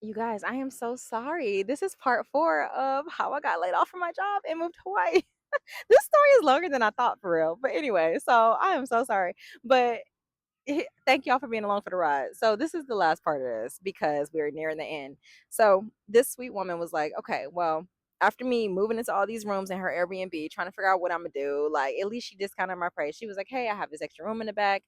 You guys, I am so sorry. This is part 4 of how I got laid off from my job and moved to Hawaii. This story is longer than I thought for real. But anyway, so I am so sorry. But thank y'all for being along for the ride. So this is the last part of this because we're nearing the end. So this sweet woman was like, okay, well, after me moving into all these rooms in her Airbnb, trying to figure out what I'm gonna do, like at least she discounted my price. She was like, hey, I have this extra room in the back.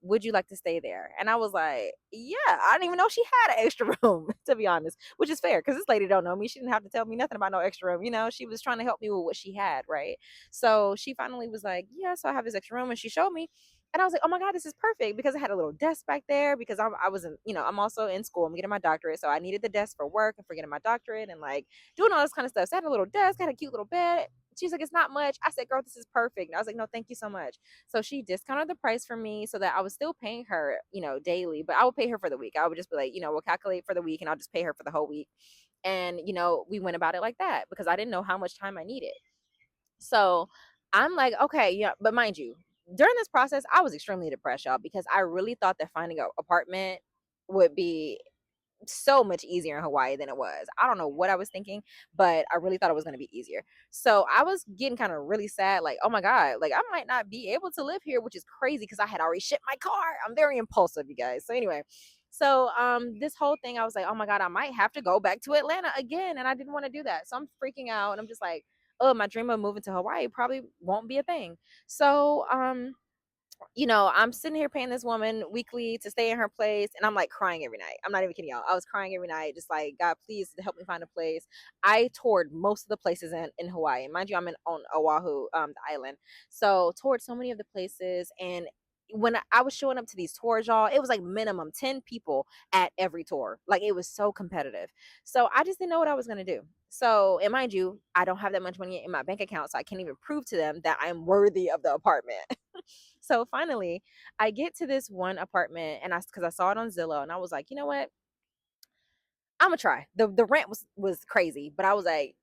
Would you like to stay there? And I was like, yeah, I didn't even know she had an extra room, to be honest, which is fair because this lady don't know me. She didn't have to tell me nothing about no extra room. She was trying to help me with what she had, right? So she finally was like, yeah, so I have this extra room. And she showed me. And I was like, oh my God, this is perfect because I had a little desk back there because I wasn't, I'm also in school. I'm getting my doctorate. So I needed the desk for work and for getting my doctorate and like doing all this kind of stuff. So I had a little desk, I had a cute little bed. She's like, it's not much. I said, girl, this is perfect. And I was like, no, thank you so much. So she discounted the price for me so that I was still paying her, daily, but I would pay her for the week. I would just be like, we'll calculate for the week and I'll just pay her for the whole week. And, we went about it like that because I didn't know how much time I needed. So I'm like, okay, yeah, but mind you, during this process, I was extremely depressed, y'all, because I really thought that finding an apartment would be so much easier in Hawaii than it was. I don't know what I was thinking, but I really thought it was going to be easier. So I was getting kind of really sad, like, oh my God, like I might not be able to live here, which is crazy because I had already shipped my car. I'm very impulsive, you guys. So anyway, so this whole thing, I was like, oh my God, I might have to go back to Atlanta again. And I didn't want to do that. So I'm freaking out and I'm just like, oh, my dream of moving to Hawaii probably won't be a thing. So I'm sitting here paying this woman weekly to stay in her place, and I'm like crying every night. I'm not even kidding y'all. I was crying every night, just like, God, please help me find a place. I toured most of the places in Hawaii. Mind you, I'm on Oahu, the island. So toured so many of the places, and when I was showing up to these tours, y'all, it was like minimum 10 people at every tour. Like it was so competitive. So I just didn't know what I was gonna do. So, and mind you, I don't have that much money in my bank account, so I can't even prove to them that I'm worthy of the apartment. So finally, I get to this one apartment, and because I saw it on Zillow, and I was like, you know what? I'm gonna try. The rent was crazy, but I was like,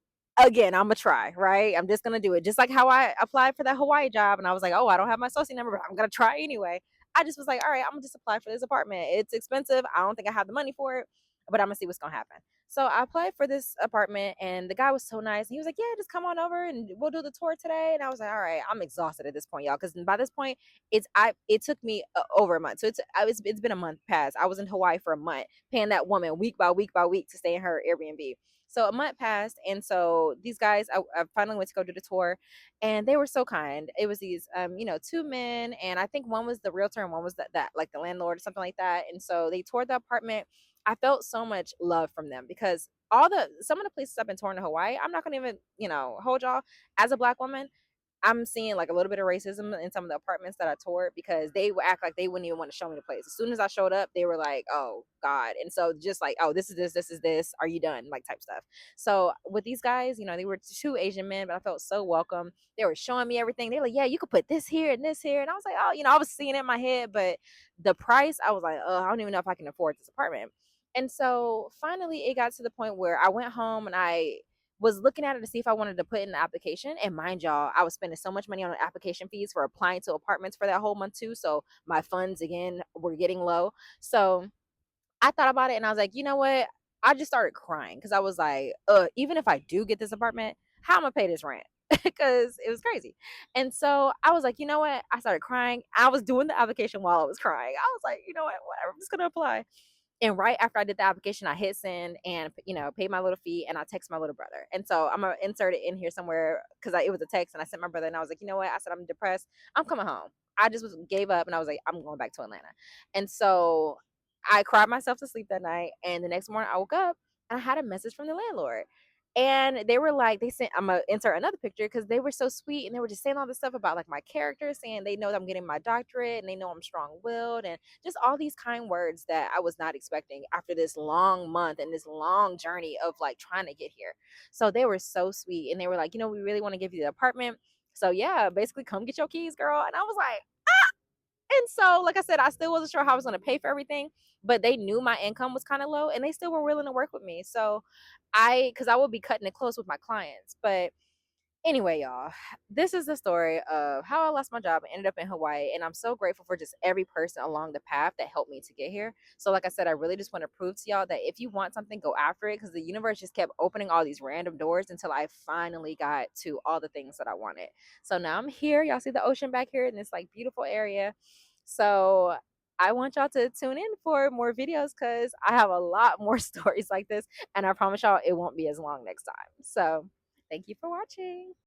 again, I'm gonna try, right? I'm just gonna do it. Just like how I applied for that Hawaii job, and I was like, oh, I don't have my social number, but I'm gonna try anyway. I just was like, all right, I'm gonna just apply for this apartment. It's expensive. I don't think I have the money for it, but I'm gonna see what's gonna happen. So I applied for this apartment, and the guy was so nice. He was like, yeah, just come on over and we'll do the tour today. And I was like, all right, I'm exhausted at this point, y'all, because by this point, it took me over a month. So it's been a month past. I was in Hawaii for a month paying that woman week by week by week to stay in her Airbnb. So a month passed, and so these guys, I finally went to go do the tour, and they were so kind. It was these, two men, and I think one was the realtor and one was that like the landlord or something like that. And so they toured the apartment. I felt so much love from them because some of the places I've been touring in Hawaii, I'm not gonna even hold y'all as a black woman. I'm seeing like a little bit of racism in some of the apartments that I toured because they would act like they wouldn't even want to show me the place. As soon as I showed up, they were like, "Oh God!" And so just like, "Oh, this is this, this is this. Are you done?" Like type stuff. So with these guys, they were two Asian men, but I felt so welcome. They were showing me everything. They were like, "Yeah, you could put this here and this here," and I was like, "Oh, I was seeing it in my head, but the price, I was like, oh, I don't even know if I can afford this apartment." And so finally, it got to the point where I went home and I was looking at it to see if I wanted to put in the application. And mind y'all, I was spending so much money on application fees for applying to apartments for that whole month too. So my funds again were getting low. So I thought about it and I was like, you know what? I just started crying because I was like, even if I do get this apartment, how am I gonna pay this rent? Because it was crazy. And so I was like, you know what? I started crying. I was doing the application while I was crying. I was like, you know what? Whatever. I'm just gonna apply. And right after I did the application, I hit send and paid my little fee, and I text my little brother. And so I'm gonna insert it in here somewhere because it was a text, and I sent my brother, and I was like, you know what? I said I'm depressed. I'm coming home. I just gave up, and I was like, I'm going back to Atlanta. And so I cried myself to sleep that night, and the next morning I woke up and I had a message from the landlord. And they were like, they sent, I'm gonna insert another picture because they were so sweet and they were just saying all this stuff about like my character, saying they know that I'm getting my doctorate and they know I'm strong willed and just all these kind words that I was not expecting after this long month and this long journey of like trying to get here. So they were so sweet and they were like, we really want to give you the apartment. So yeah, basically come get your keys, girl. And I was like, and so, like I said, I still wasn't sure how I was going to pay for everything, but they knew my income was kind of low and they still were willing to work with me. So because I would be cutting it close with my clients, but Anyway, y'all, this is the story of how I lost my job and ended up in Hawaii. And I'm so grateful for just every person along the path that helped me to get here. So, like I said, I really just want to prove to y'all that if you want something, go after it, because the universe just kept opening all these random doors until I finally got to all the things that I wanted. So now I'm here. Y'all see the ocean back here in this like beautiful area. So I want y'all to tune in for more videos because I have a lot more stories like this. And I promise y'all it won't be as long next time. So thank you for watching.